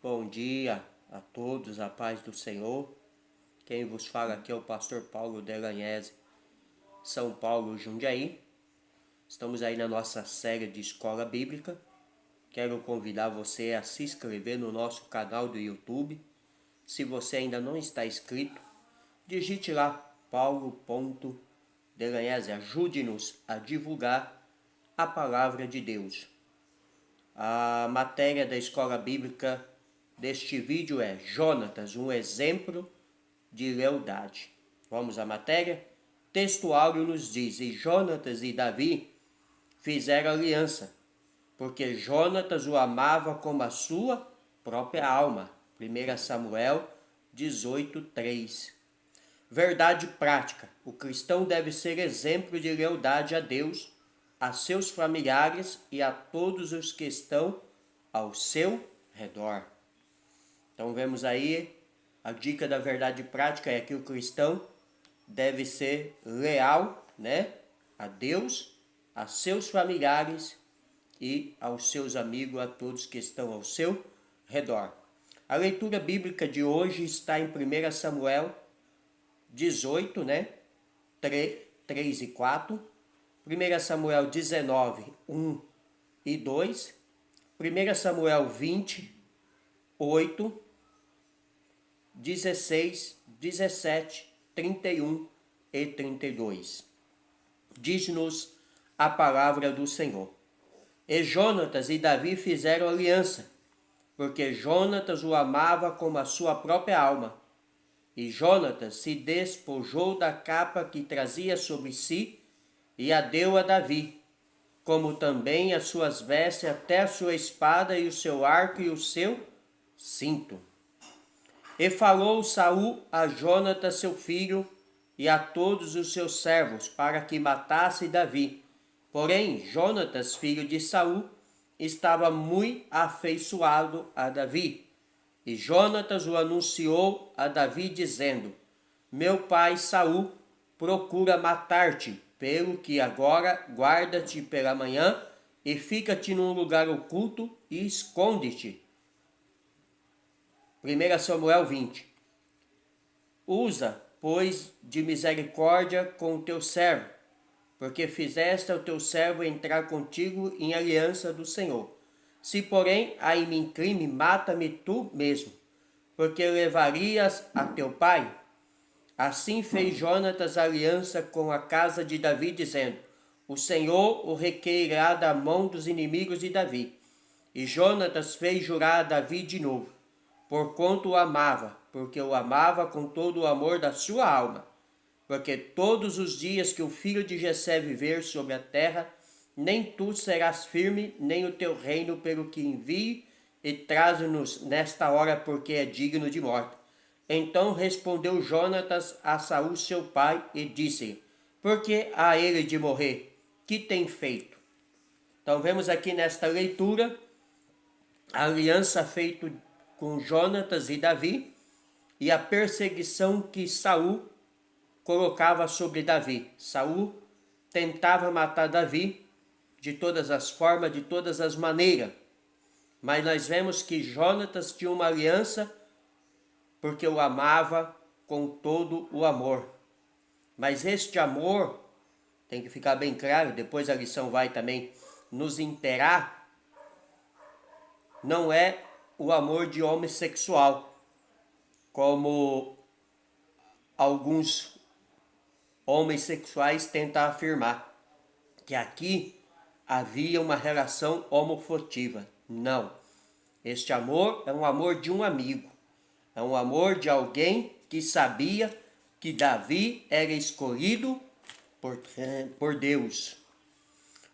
Bom dia a todos, a paz do Senhor. Quem vos fala aqui é o pastor Paulo Delagnese, São Paulo, Jundiaí. Estamos aí na nossa série de escola bíblica. Quero convidar você a se inscrever no nosso canal do YouTube. Se você ainda não está inscrito, digite lá paulo.delagnese. Ajude-nos a divulgar a palavra de Deus. A matéria da escola bíblica deste vídeo é Jonatas, um exemplo de lealdade. Vamos à matéria? Texto áureo nos diz: E Jonatas e Davi fizeram aliança, porque Jonatas o amava como a sua própria alma. 1 Samuel 18:3. Verdade prática: o cristão deve ser exemplo de lealdade a Deus, a seus familiares e a todos os que estão ao seu redor. Então vemos aí a dica da verdade prática é que o cristão deve ser leal, a Deus, a seus familiares e aos seus amigos, a todos que estão ao seu redor. A leitura bíblica de hoje está em 1 Samuel 18, 3 e 4. 1 Samuel 19, 1 e 2. 1 Samuel 20, 8, 16, 17, 31 e 32. Diz-nos a palavra do Senhor. E Jonatas e Davi fizeram aliança, porque Jonatas o amava como a sua própria alma. E Jonatas se despojou da capa que trazia sobre si e a deu a Davi, como também as suas vestes, até a sua espada e o seu arco e o seu cinto. E falou Saul a Jonatas seu filho e a todos os seus servos, para que matasse Davi. Porém, Jonatas, filho de Saul, estava muito afeiçoado a Davi. E Jonatas o anunciou a Davi, dizendo: Meu pai Saul procura matar-te, pelo que agora guarda-te pela manhã e fica-te num lugar oculto e esconde-te. 1 Samuel 20. Usa, pois, de misericórdia com o teu servo, porque fizeste ao teu servo entrar contigo em aliança do Senhor. Se, porém, há em mim crime, mata-me tu mesmo, porque levarias a teu pai. Assim fez Jonatas aliança com a casa de Davi, dizendo: O Senhor o requerirá da mão dos inimigos de Davi. E Jonatas fez jurar a Davi de novo, porquanto o amava, porque o amava com todo o amor da sua alma. Porque todos os dias que o filho de Jessé viver sobre a terra, nem tu serás firme, nem o teu reino, pelo que envie e traze-nos nesta hora, porque é digno de morte. Então respondeu Jonatas a Saul seu pai e disse: Por que há ele de morrer? Que tem feito? Então vemos aqui nesta leitura a aliança feita com Jonatas e Davi e a perseguição que Saul colocava sobre Davi. Saul tentava matar Davi de todas as formas, de todas as maneiras. Mas nós vemos que Jonatas tinha uma aliança porque o amava com todo o amor. Mas este amor, tem que ficar bem claro, depois a lição vai também nos inteirar, não é o amor de homossexual, como alguns homossexuais tentam afirmar, que aqui havia uma relação homoafetiva. Não. Este amor é um amor de um amigo. É um amor de alguém que sabia que Davi era escolhido por Deus.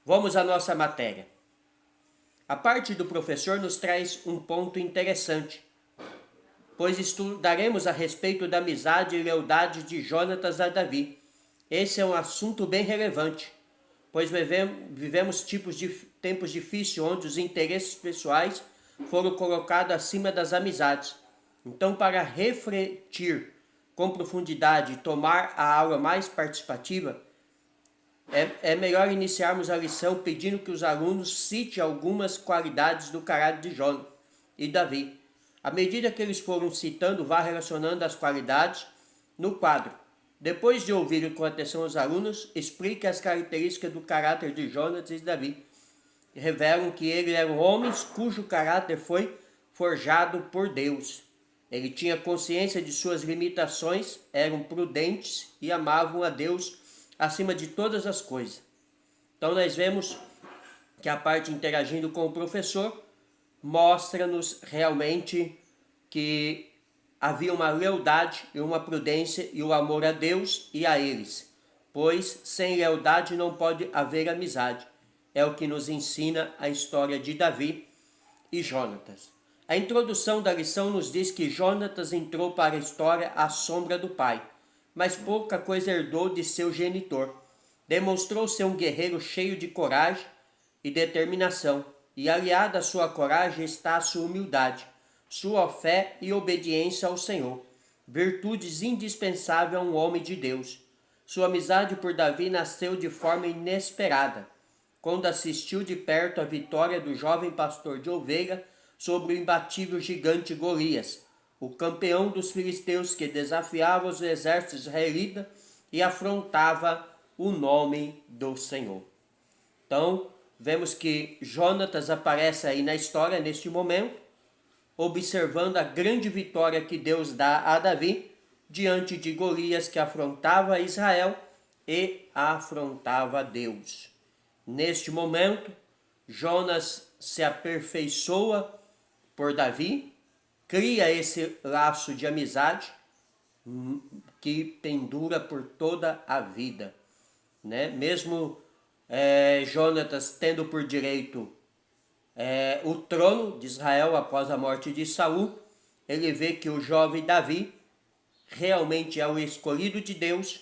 Vamos à nossa matéria. A parte do professor nos traz um ponto interessante, pois estudaremos a respeito da amizade e lealdade de Jonatas a Davi. Esse é um assunto bem relevante, pois vivemos tempos difíceis onde os interesses pessoais foram colocados acima das amizades. Então, para refletir com profundidade e tomar a aula mais participativa, é melhor iniciarmos a lição pedindo que os alunos citem algumas qualidades do caráter de Jonatas e Davi. À medida que eles foram citando, vá relacionando as qualidades no quadro. Depois de ouvir com atenção os alunos, explique as características do caráter de Jonatas e Davi. Revelam que eles eram homens cujo caráter foi forjado por Deus. Ele tinha consciência de suas limitações, eram prudentes e amavam a Deus acima de todas as coisas. Então nós vemos que a parte interagindo com o professor mostra-nos realmente que havia uma lealdade e uma prudência e o amor a Deus e a eles, pois sem lealdade não pode haver amizade. É o que nos ensina a história de Davi e Jonatas. A introdução da lição nos diz que Jonatas entrou para a história à sombra do pai, mas pouca coisa herdou de seu genitor. Demonstrou ser um guerreiro cheio de coragem e determinação, e aliada à sua coragem está a sua humildade, sua fé e obediência ao Senhor, virtudes indispensáveis a um homem de Deus. Sua amizade por Davi nasceu de forma inesperada, quando assistiu de perto a vitória do jovem pastor de ovelha sobre o imbatível gigante Golias, o campeão dos filisteus que desafiava os exércitos israelitas e afrontava o nome do Senhor. Então, vemos que Jonatas aparece aí na história neste momento, observando a grande vitória que Deus dá a Davi diante de Golias que afrontava Israel e afrontava Deus. Neste momento, Jonas se aperfeiçoa por Davi, cria esse laço de amizade que pendura por toda a vida, né? Mesmo Jonatas tendo por direito o trono de Israel após a morte de Saul, ele vê que o jovem Davi realmente é o escolhido de Deus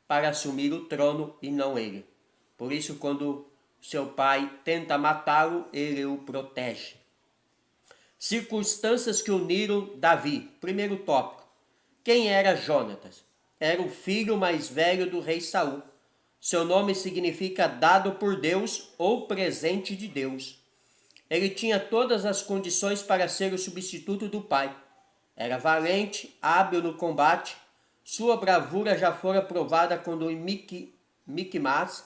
para assumir o trono e não ele. Por isso, quando seu pai tenta matá-lo, ele o protege. Circunstâncias que uniram Davi. Primeiro tópico. Quem era Jonatas? Era o filho mais velho do rei Saul. Seu nome significa dado por Deus ou presente de Deus. Ele tinha todas as condições para ser o substituto do pai. Era valente, hábil no combate. Sua bravura já fora provada quando Miquimás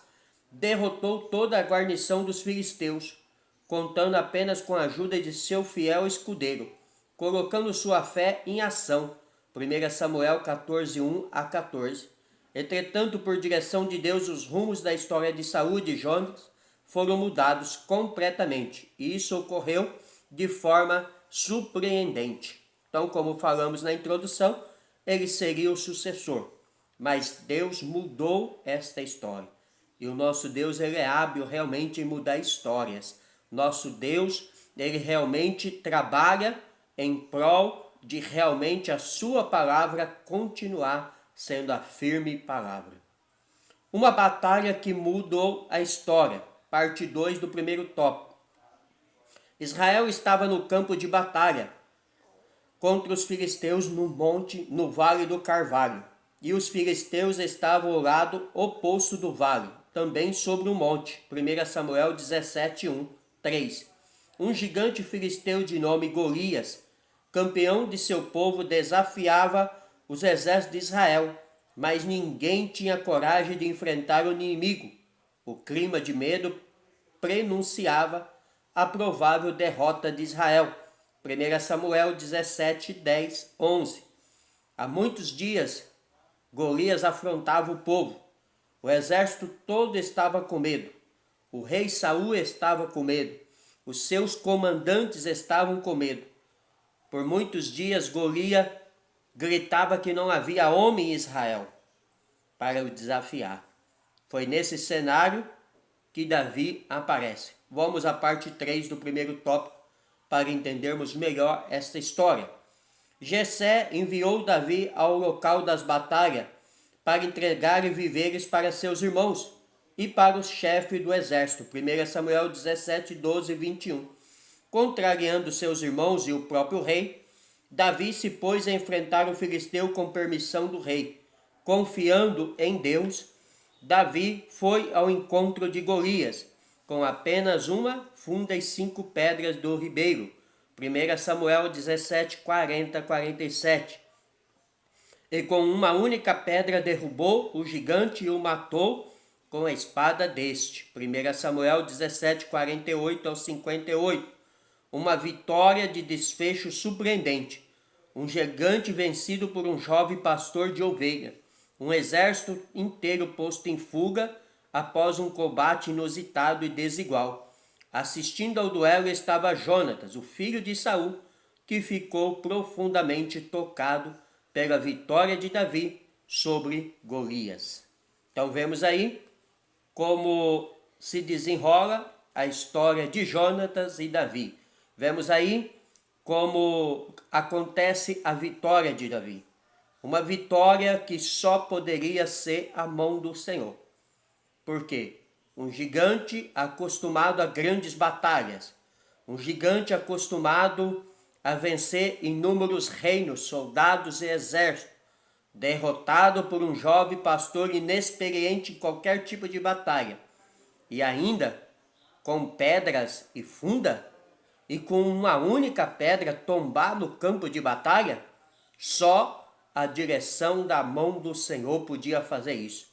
derrotou toda a guarnição dos filisteus, contando apenas com a ajuda de seu fiel escudeiro, colocando sua fé em ação. 1 Samuel 14, 1 a 14. Entretanto, por direção de Deus, os rumos da história de Saul e de Jonatas foram mudados completamente. E isso ocorreu de forma surpreendente. Então, como falamos na introdução, ele seria o sucessor. Mas Deus mudou esta história. E o nosso Deus, ele é hábil realmente em mudar histórias. Nosso Deus, ele realmente trabalha em prol de realmente a sua palavra continuar sendo a firme palavra. Uma batalha que mudou a história. Parte 2 do primeiro tópico. Israel estava no campo de batalha contra os filisteus no vale do Carvalho. E os filisteus estavam ao lado oposto do vale, também sobre o monte. 1 Samuel 17, 1, 3. Um gigante filisteu de nome Golias, campeão de seu povo, desafiava os exércitos de Israel, mas ninguém tinha coragem de enfrentar o inimigo. O clima de medo prenunciava a provável derrota de Israel. 1 Samuel 17, 10, 11. Há muitos dias, Golias afrontava o povo. O exército todo estava com medo. O rei Saul estava com medo. Os seus comandantes estavam com medo. Por muitos dias, Golias gritava que não havia homem em Israel para o desafiar. Foi nesse cenário que Davi aparece. Vamos à parte 3 do primeiro tópico para entendermos melhor esta história. Jessé enviou Davi ao local das batalhas para entregar víveres para seus irmãos e para o chefe do exército. 1 Samuel 17, 12 e 21. Contrariando seus irmãos e o próprio rei, Davi se pôs a enfrentar o filisteu com permissão do rei. Confiando em Deus, Davi foi ao encontro de Golias, com apenas uma funda e 5 pedras do ribeiro, 1 Samuel 17, 40, 47. E com uma única pedra derrubou o gigante e o matou com a espada deste. 1 Samuel 17, 48 ao 58. Uma vitória de desfecho surpreendente. Um gigante vencido por um jovem pastor de ovelha. Um exército inteiro posto em fuga após um combate inusitado e desigual. Assistindo ao duelo estava Jonatas, o filho de Saul, que ficou profundamente tocado pela vitória de Davi sobre Golias. Então vemos aí como se desenrola a história de Jonatas e Davi. Vemos aí como acontece a vitória de Davi. Uma vitória que só poderia ser a mão do Senhor. Por quê? Um gigante acostumado a grandes batalhas. Um gigante acostumado a vencer inúmeros reinos, soldados e exércitos. Derrotado por um jovem pastor inexperiente em qualquer tipo de batalha. E ainda com pedras e funda, e com uma única pedra tombar no campo de batalha, só a direção da mão do Senhor podia fazer isso.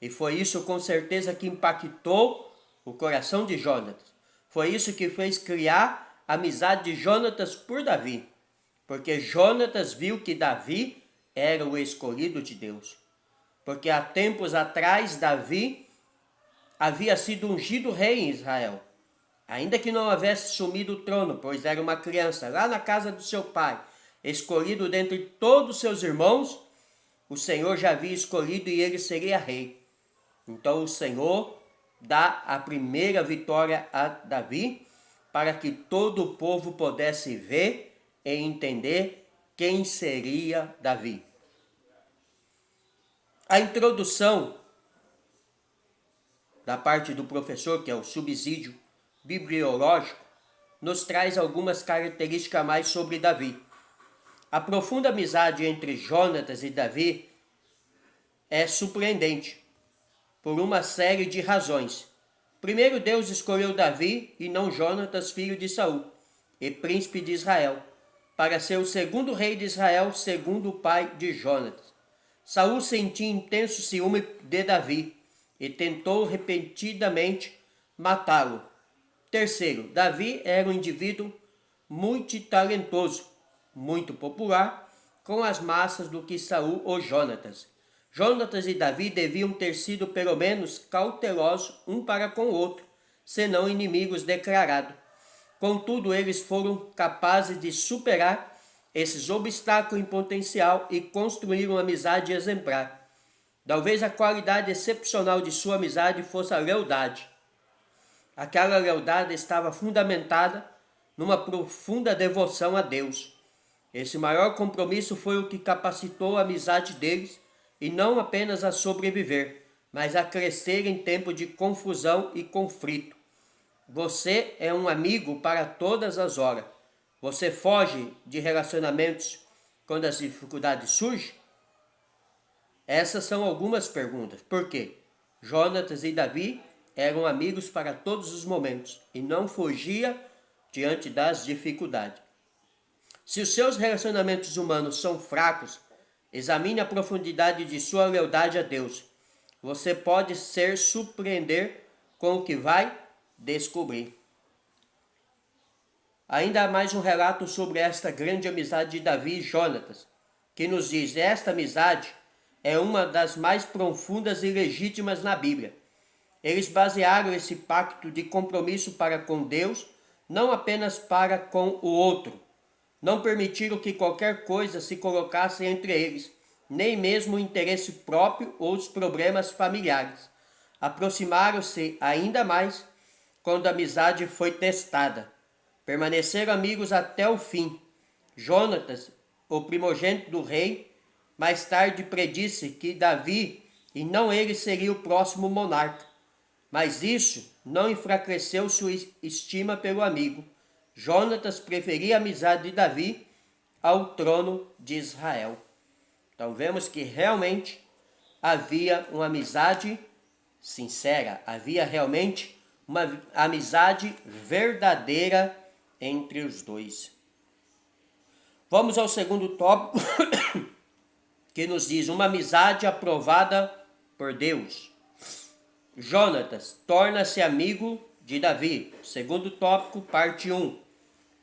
E foi isso com certeza que impactou o coração de Jonatas. Foi isso que fez criar a amizade de Jonatas por Davi. Porque Jonatas viu que Davi era o escolhido de Deus. Porque há tempos atrás Davi havia sido ungido rei em Israel. Ainda que não houvesse assumido o trono, pois era uma criança lá na casa do seu pai, escolhido dentre todos os seus irmãos, o Senhor já havia escolhido e ele seria rei. Então o Senhor dá a primeira vitória a Davi, para que todo o povo pudesse ver e entender quem seria Davi. A introdução da parte do professor, que é o subsídio bibliológico, nos traz algumas características a mais sobre Davi. A profunda amizade entre Jonatas e Davi é surpreendente, por uma série de razões. Primeiro, Deus escolheu Davi e não Jonatas, filho de Saul, e príncipe de Israel, para ser o segundo rei de Israel, segundo o pai de Jonatas. Saul sentia intenso ciúme de Davi e tentou repentinamente matá-lo. Terceiro, Davi era um indivíduo multitalentoso, muito popular com as massas do que Saul ou Jonatas. Jonatas e Davi deviam ter sido pelo menos cautelosos um para com o outro, senão inimigos declarados. Contudo, eles foram capazes de superar esses obstáculos em potencial e construir uma amizade exemplar. Talvez a qualidade excepcional de sua amizade fosse a lealdade. Aquela lealdade estava fundamentada numa profunda devoção a Deus. Esse maior compromisso foi o que capacitou a amizade deles, e não apenas a sobreviver, mas a crescer em tempo de confusão e conflito. Você é um amigo para todas as horas. Você foge de relacionamentos quando as dificuldades surgem? Essas são algumas perguntas. Por quê? Jonatas e Davi eram amigos para todos os momentos e não fugia diante das dificuldades. Se os seus relacionamentos humanos são fracos, examine a profundidade de sua lealdade a Deus. Você pode se surpreender com o que vai descobrir. Ainda há mais um relato sobre esta grande amizade de Davi e Jonatas, que nos diz: esta amizade é uma das mais profundas e legítimas na Bíblia. Eles basearam esse pacto de compromisso para com Deus, não apenas para com o outro. Não permitiram que qualquer coisa se colocasse entre eles, nem mesmo o interesse próprio ou os problemas familiares. Aproximaram-se ainda mais quando a amizade foi testada. Permaneceram amigos até o fim. Jonatas, o primogênito do rei, mais tarde predisse que Davi e não ele seria o próximo monarca. Mas isso não enfraqueceu sua estima pelo amigo. Jonatas preferia a amizade de Davi ao trono de Israel. Então vemos que realmente havia uma amizade sincera, havia realmente uma amizade verdadeira entre os dois. Vamos ao segundo tópico, que nos diz uma amizade aprovada por Deus. Jonatas torna-se amigo de Davi. Segundo tópico, parte 1.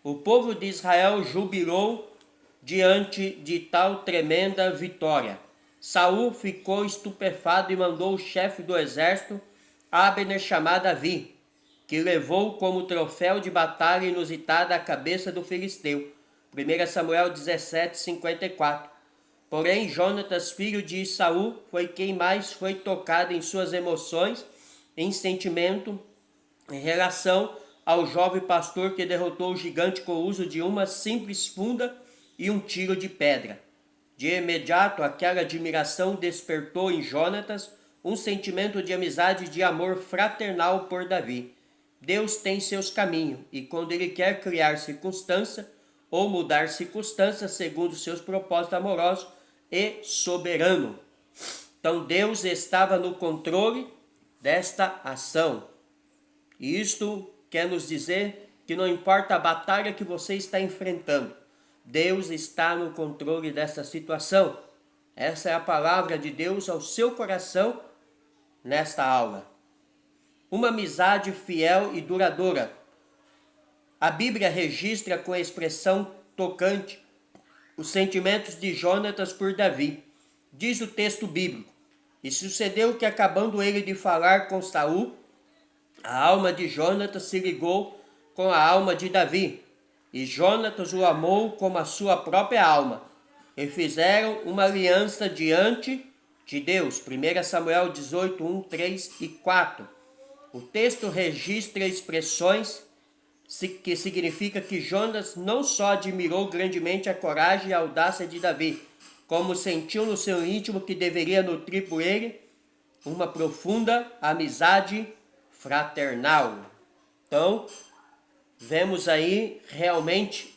O povo de Israel jubilou diante de tal tremenda vitória. Saul ficou estupefado e mandou o chefe do exército, Abner, chamar Davi, que levou como troféu de batalha inusitada a cabeça do filisteu. 1 Samuel 17:54. Porém, Jonatas, filho de Saul, foi quem mais foi tocado em suas emoções, em sentimento, em relação ao jovem pastor que derrotou o gigante com o uso de uma simples funda e um tiro de pedra. De imediato, aquela admiração despertou em Jonatas um sentimento de amizade e de amor fraternal por Davi. Deus tem seus caminhos, e quando Ele quer criar circunstância ou mudar circunstâncias segundo seus propósitos amorosos e soberano. Então Deus estava no controle desta ação. E isto quer nos dizer que não importa a batalha que você está enfrentando, Deus está no controle dessa situação. Essa é a palavra de Deus ao seu coração nesta aula. Uma amizade fiel e duradoura. A Bíblia registra com a expressão tocante os sentimentos de Jonatas por Davi. Diz o texto bíblico: e sucedeu que, acabando ele de falar com Saul, a alma de Jonatas se ligou com a alma de Davi, e Jonatas o amou como a sua própria alma, e fizeram uma aliança diante de Deus. 1 Samuel 18:1, 3 e 4. O texto registra expressões que significa que Jonatas não só admirou grandemente a coragem e a audácia de Davi, como sentiu no seu íntimo que deveria nutrir por ele uma profunda amizade fraternal. Então, vemos aí realmente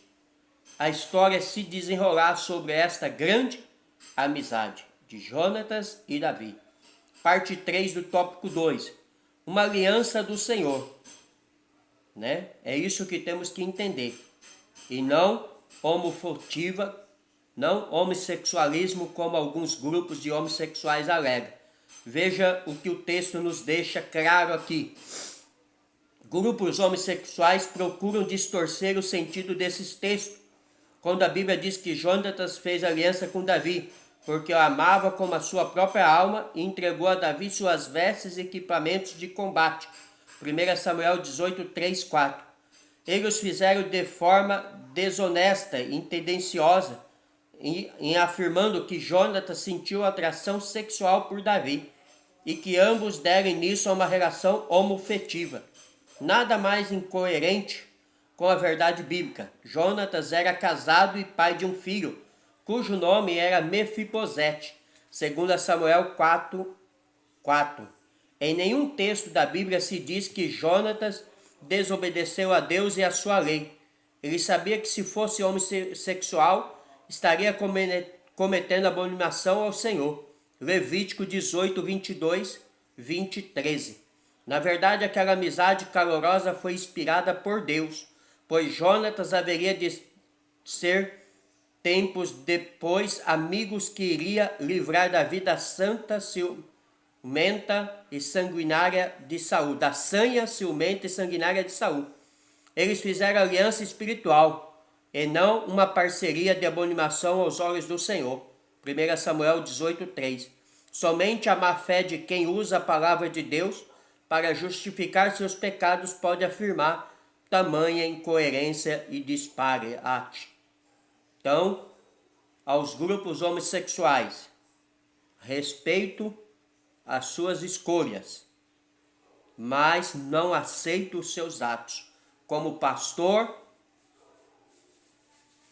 a história se desenrolar sobre esta grande amizade de Jonatas e Davi. Parte 3 do tópico 2. Uma aliança do Senhor. Né? É isso que temos que entender. E não homofobia, não homossexualismo como alguns grupos de homossexuais alegam. Veja o que o texto nos deixa claro aqui. Grupos homossexuais procuram distorcer o sentido desses textos, quando a Bíblia diz que Jonatas fez aliança com Davi, porque o amava como a sua própria alma e entregou a Davi suas vestes e equipamentos de combate. 1 Samuel 18, 3, 4. Eles fizeram de forma desonesta e tendenciosa, em afirmando que Jonatas sentiu atração sexual por Davi e que ambos deram início a uma relação homofetiva. Nada mais incoerente com a verdade bíblica. Jonatas era casado e pai de um filho, cujo nome era Mefibosete, 2 Samuel 4, 4. Em nenhum texto da Bíblia se diz que Jonatas desobedeceu a Deus e a sua lei. Ele sabia que se fosse homossexual, estaria cometendo abominação ao Senhor. Levítico 18, 22, 20, 13. Na verdade, aquela amizade calorosa foi inspirada por Deus, pois Jonatas haveria de ser tempos depois amigos que iria livrar da vida santa, ciumenta e sanguinária de Saul, da sanha, ciumenta e sanguinária de Saul. Eles fizeram aliança espiritual e não uma parceria de abominação aos olhos do Senhor. 1 Samuel 18:3. Somente a má fé de quem usa a palavra de Deus para justificar seus pecados pode afirmar tamanha incoerência e disparate. Então, aos grupos homossexuais, respeito as suas escolhas, mas não aceito os seus atos. Como pastor,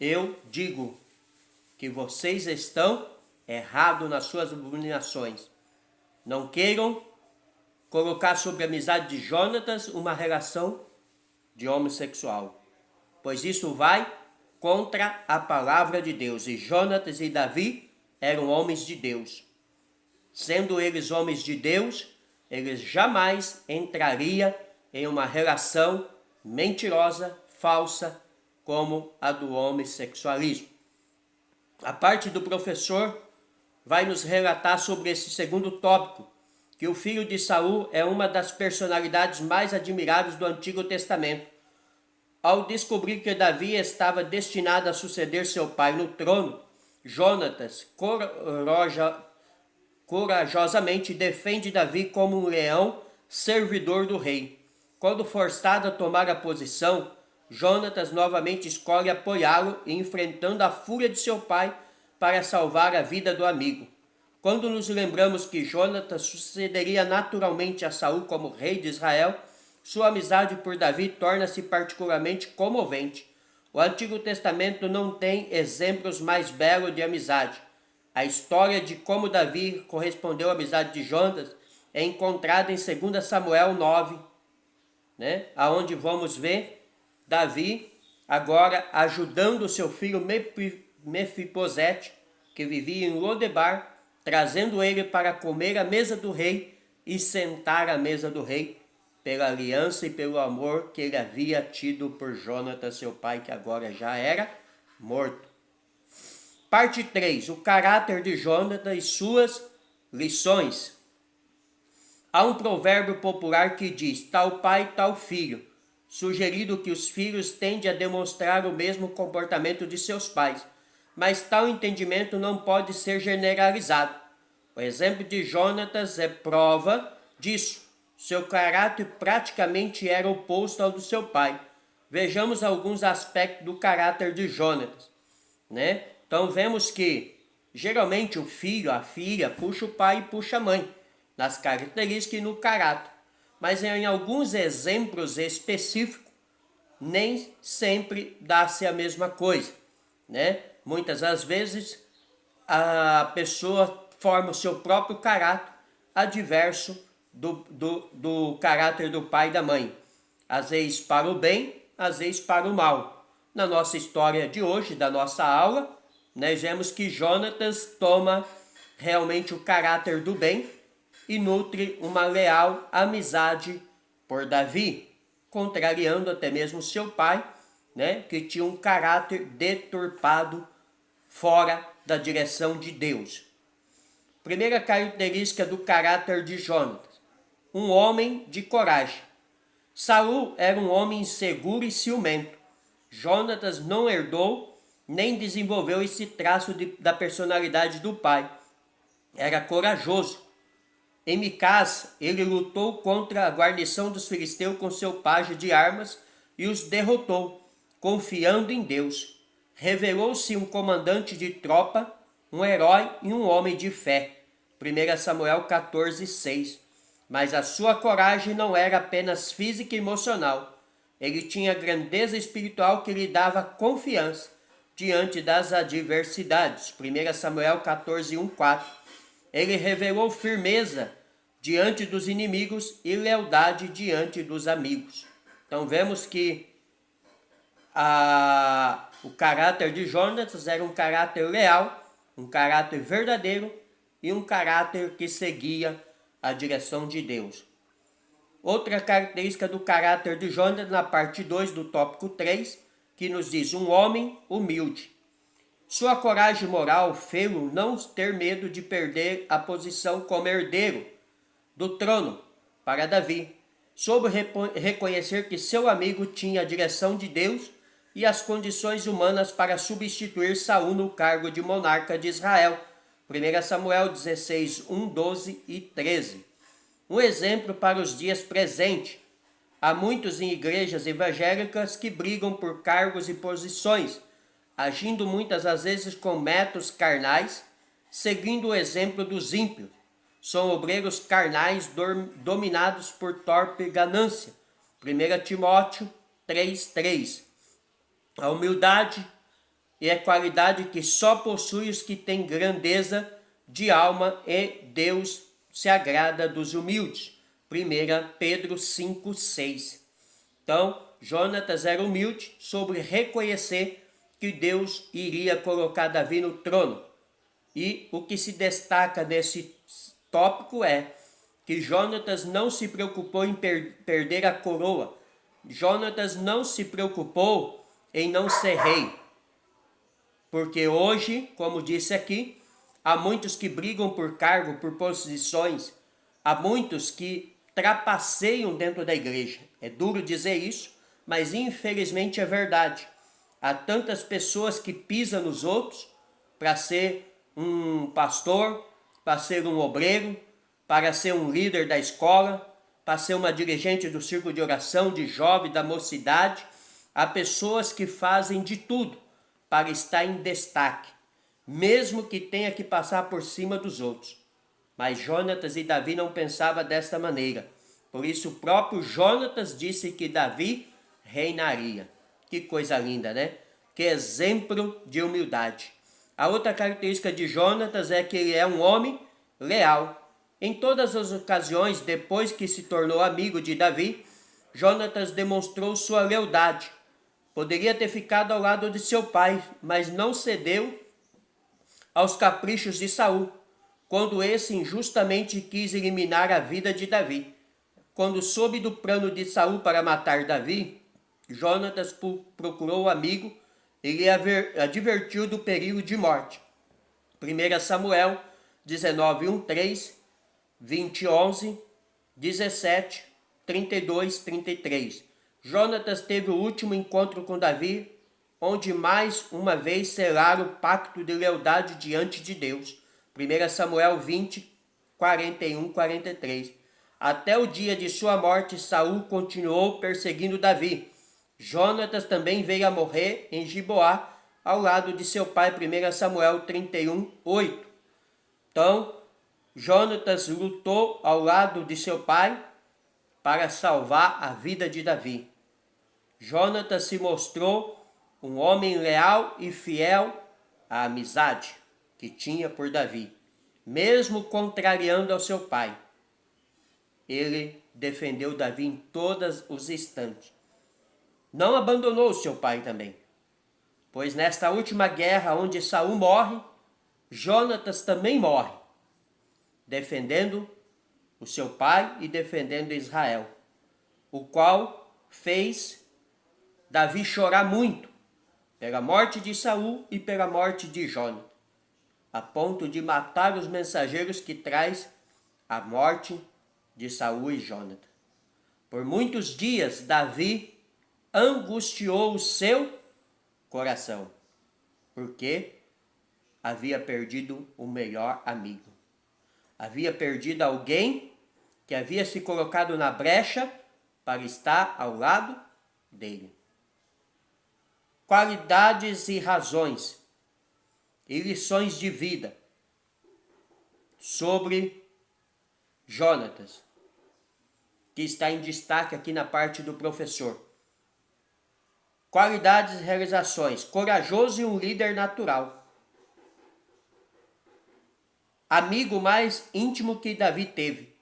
eu digo que vocês estão errados nas suas abominações. Não queiram colocar sobre a amizade de Jonatas uma relação de homossexual, pois isso vai contra a palavra de Deus. E Jonatas e Davi eram homens de Deus. Sendo eles homens de Deus, eles jamais entrariam em uma relação mentirosa, falsa, como a do homossexualismo. A parte do professor vai nos relatar sobre esse segundo tópico, que o filho de Saul é uma das personalidades mais admiráveis do Antigo Testamento. Ao descobrir que Davi estava destinado a suceder seu pai no trono, Jonatas corajosamente defende Davi como um leão servidor do rei. Quando forçado a tomar a posição, Jonatas novamente escolhe apoiá-lo, enfrentando a fúria de seu pai para salvar a vida do amigo. Quando nos lembramos que Jonatas sucederia naturalmente a Saul como rei de Israel, sua amizade por Davi torna-se particularmente comovente. O Antigo Testamento não tem exemplos mais belos de amizade. A história de como Davi correspondeu à amizade de Jonatas é encontrada em 2 Samuel 9, aonde vamos ver Davi agora ajudando seu filho Mefibosete, que vivia em Lodebar, trazendo ele para comer à mesa do rei e sentar à mesa do rei, pela aliança e pelo amor que ele havia tido por Jonatas, seu pai, que agora já era morto. Parte 3. O caráter de Jonatas e suas lições. Há um provérbio popular que diz: tal pai, tal filho, sugerindo que os filhos tendem a demonstrar o mesmo comportamento de seus pais, mas tal entendimento não pode ser generalizado. O exemplo de Jonatas é prova disso. Seu caráter praticamente era oposto ao do seu pai. Vejamos alguns aspectos do caráter de Jonatas, Então vemos que geralmente o filho, a filha, puxa o pai e puxa a mãe, nas características e no caráter. Mas em alguns exemplos específicos, nem sempre dá-se a mesma coisa, Muitas das vezes a pessoa forma o seu próprio caráter adverso do caráter do pai e da mãe. Às vezes para o bem, às vezes para o mal. Na nossa história de hoje, da nossa aula, nós vemos que Jonatas toma realmente o caráter do bem e nutre uma leal amizade por Davi, contrariando até mesmo seu pai, que tinha um caráter deturpado fora da direção de Deus. Primeira característica do caráter de Jonatas: um homem de coragem. Saul era um homem inseguro e ciumento. Jonatas não herdou nem desenvolveu esse traço da personalidade do pai. Era corajoso. Em Micás, ele lutou contra a guarnição dos filisteus com seu pajem de armas e os derrotou, confiando em Deus. Revelou-se um comandante de tropa, um herói e um homem de fé. 1 Samuel 14:6. Mas a sua coragem não era apenas física e emocional. Ele tinha grandeza espiritual que lhe dava confiança diante das adversidades. 1 Samuel 14:1-4. Ele revelou firmeza diante dos inimigos e lealdade diante dos amigos. Então vemos que o caráter de Jonatas era um caráter leal, um caráter verdadeiro e um caráter que seguia a direção de Deus. Outra característica do caráter de Jonatas, na parte 2 do tópico 3, que nos diz: um homem humilde. Sua coragem moral fê-lo não ter medo de perder a posição como herdeiro do trono para Davi. Soube reconhecer que seu amigo tinha a direção de Deus e as condições humanas para substituir Saul no cargo de monarca de Israel. 1 Samuel 16:1, 12 e 13. Um exemplo para os dias presentes. Há muitos em igrejas evangélicas que brigam por cargos e posições, agindo muitas das vezes com métodos carnais, seguindo o exemplo dos ímpios. São obreiros carnais dominados por torpe ganância. 1 Timóteo 3:3. A humildade é qualidade que só possui os que têm grandeza de alma e Deus se agrada dos humildes. 1 Pedro 5:6. Então, Jonatas era humilde sobre reconhecer que Deus iria colocar Davi no trono. E o que se destaca nesse tópico é que Jonatas não se preocupou em perder a coroa. Jonatas não se preocupou em não ser rei. Porque hoje, como disse aqui, há muitos que brigam por cargo, por posições, há muitos que trapaceiam dentro da igreja. É duro dizer isso, mas infelizmente é verdade. Há tantas pessoas que pisam nos outros para ser um pastor, para ser um obreiro, para ser um líder da escola, para ser uma dirigente do círculo de oração, de jovem, da mocidade. Há pessoas que fazem de tudo para estar em destaque, mesmo que tenha que passar por cima dos outros. Mas Jonatas e Davi não pensavam desta maneira. Por isso o próprio Jonatas disse que Davi reinaria. Que coisa linda, né? Que exemplo de humildade. A outra característica de Jonatas é que ele é um homem leal. Em todas as ocasiões, depois que se tornou amigo de Davi, Jonatas demonstrou sua lealdade. Poderia ter ficado ao lado de seu pai, mas não cedeu aos caprichos de Saul, quando esse injustamente quis eliminar a vida de Davi. Quando soube do plano de Saul para matar Davi, Jonatas procurou o amigo e lhe advertiu do perigo de morte. 1 Samuel 19, 1, 3, 20, 11, 17, 32, 33. Jonatas teve o último encontro com Davi, onde mais uma vez selaram o pacto de lealdade diante de Deus. 1 Samuel 20, 41, 43. Até o dia de sua morte, Saul continuou perseguindo Davi. Jonatas também veio a morrer em Gibeá, ao lado de seu pai. 1 Samuel 31, 8. Então, Jonatas lutou ao lado de seu pai para salvar a vida de Davi. Jonatas se mostrou um homem leal e fiel à amizade que tinha por Davi, mesmo contrariando ao seu pai. Ele defendeu Davi em todos os instantes. Não abandonou o seu pai também, pois nesta última guerra onde Saul morre, Jonatas também morre, defendendo o seu pai e defendendo Israel, o qual fez Davi chorar muito pela morte de Saul e pela morte de Jonatas, a ponto de matar os mensageiros que traz a morte de Saul e Jonatas. Por muitos dias Davi angustiou o seu coração, porque havia perdido o melhor amigo. Havia perdido alguém que havia se colocado na brecha para estar ao lado dele. Qualidades e razões e lições de vida sobre Jonatas, que está em destaque aqui na parte do professor. Qualidades e realizações: corajoso e um líder natural. Amigo mais íntimo que Davi teve.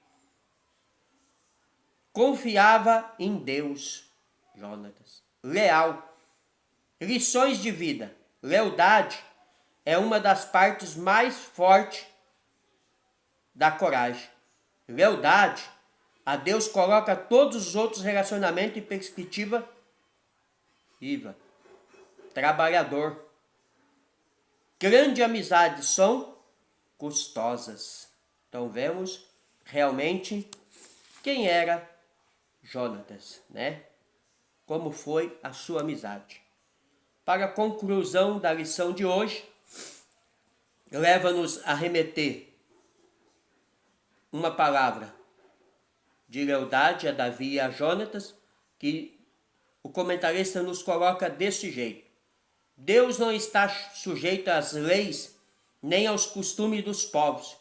Confiava em Deus, Jonatas. Leal. Lições de vida. Lealdade é uma das partes mais fortes da coragem. Lealdade a Deus coloca todos os outros relacionamentos em perspectiva viva. Trabalhador. Grande amizade são custosas. Então vemos realmente quem era Jonatas, né? Como foi a sua amizade. Para a conclusão da lição de hoje, leva-nos a remeter uma palavra de lealdade a Davi e a Jonatas, que o comentarista nos coloca desse jeito: Deus não está sujeito às leis nem aos costumes dos povos.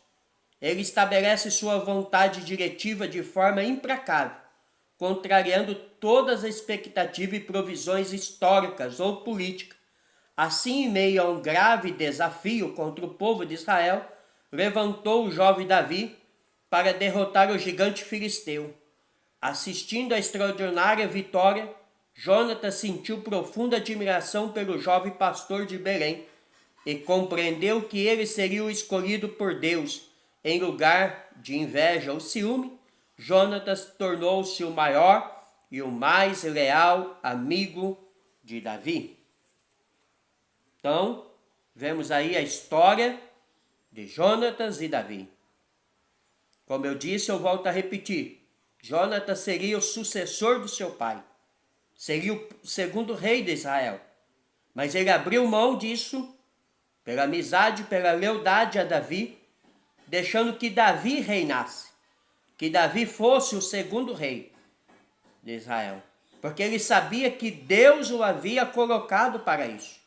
Ele estabelece sua vontade diretiva de forma implacável, contrariando todas as expectativas e provisões históricas ou políticas. Assim, em meio a um grave desafio contra o povo de Israel, levantou o jovem Davi para derrotar o gigante filisteu. Assistindo à extraordinária vitória, Jonatas sentiu profunda admiração pelo jovem pastor de Belém e compreendeu que ele seria o escolhido por Deus. Em lugar de inveja ou ciúme, Jonatas tornou-se o maior e o mais leal amigo de Davi. Então, vemos aí a história de Jonatas e Davi. Como eu disse, eu volto a repetir, Jonatas seria o sucessor do seu pai, seria o segundo rei de Israel, mas ele abriu mão disso pela amizade, pela lealdade a Davi, deixando que Davi reinasse, que Davi fosse o segundo rei de Israel, porque ele sabia que Deus o havia colocado para isso.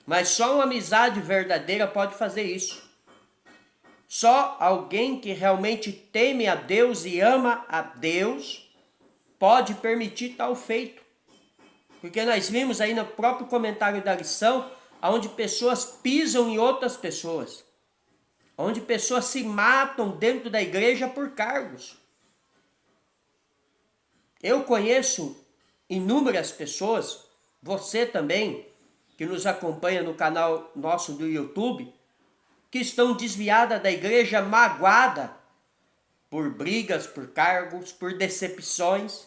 Mas só uma amizade verdadeira pode fazer isso. Só alguém que realmente teme a Deus e ama a Deus pode permitir tal feito. Porque nós vimos aí no próprio comentário da lição, onde pessoas pisam em outras pessoas, onde pessoas se matam dentro da igreja por cargos. Eu conheço inúmeras pessoas, você também, que nos acompanha no canal nosso do YouTube, que estão desviadas da igreja, magoada por brigas, por cargos, por decepções,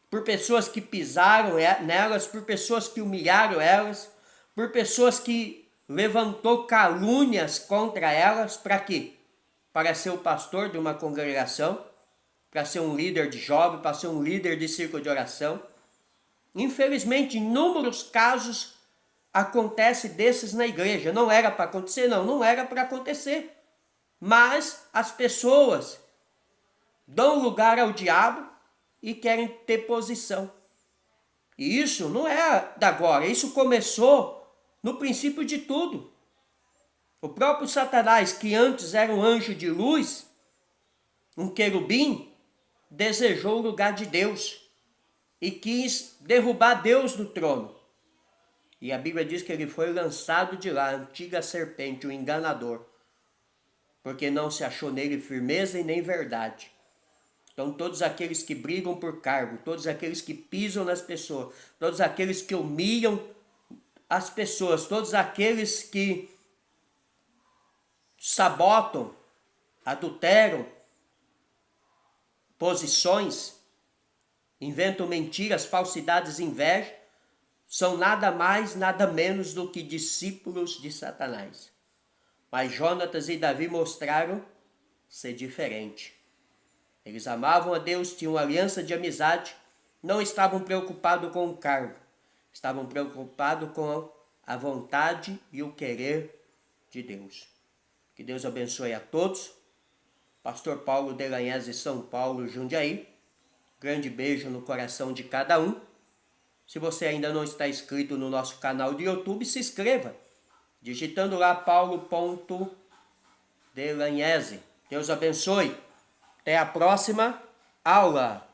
por pessoas que pisaram nelas, por pessoas que humilharam elas, por pessoas que levantou calúnias contra elas, para quê? Para ser o pastor de uma congregação, para ser um líder de jovem, para ser um líder de círculo de oração. Infelizmente, inúmeros casos acontecem desses na igreja. Não era para acontecer, não era para acontecer. Mas as pessoas dão lugar ao diabo e querem ter posição. E isso não é da agora, isso começou no princípio de tudo. O próprio Satanás, que antes era um anjo de luz, um querubim, desejou o lugar de Deus e quis derrubar Deus do trono. E a Bíblia diz que ele foi lançado de lá, a antiga serpente, o enganador, porque não se achou nele firmeza e nem verdade. Então todos aqueles que brigam por cargo, todos aqueles que pisam nas pessoas, todos aqueles que humilham as pessoas, todos aqueles que sabotam, adulteram posições, inventam mentiras, falsidades, inveja, são nada mais, nada menos do que discípulos de Satanás. Mas Jonatas e Davi mostraram ser diferente. Eles amavam a Deus, tinham uma aliança de amizade, não estavam preocupados com o cargo, estavam preocupados com a vontade e o querer de Deus. Que Deus abençoe a todos. Pastor Paulo Delanhese, São Paulo, Jundiaí. Grande beijo no coração de cada um. Se você ainda não está inscrito no nosso canal de YouTube, se inscreva, digitando lá paulo.delanhese. Deus abençoe. Até a próxima aula.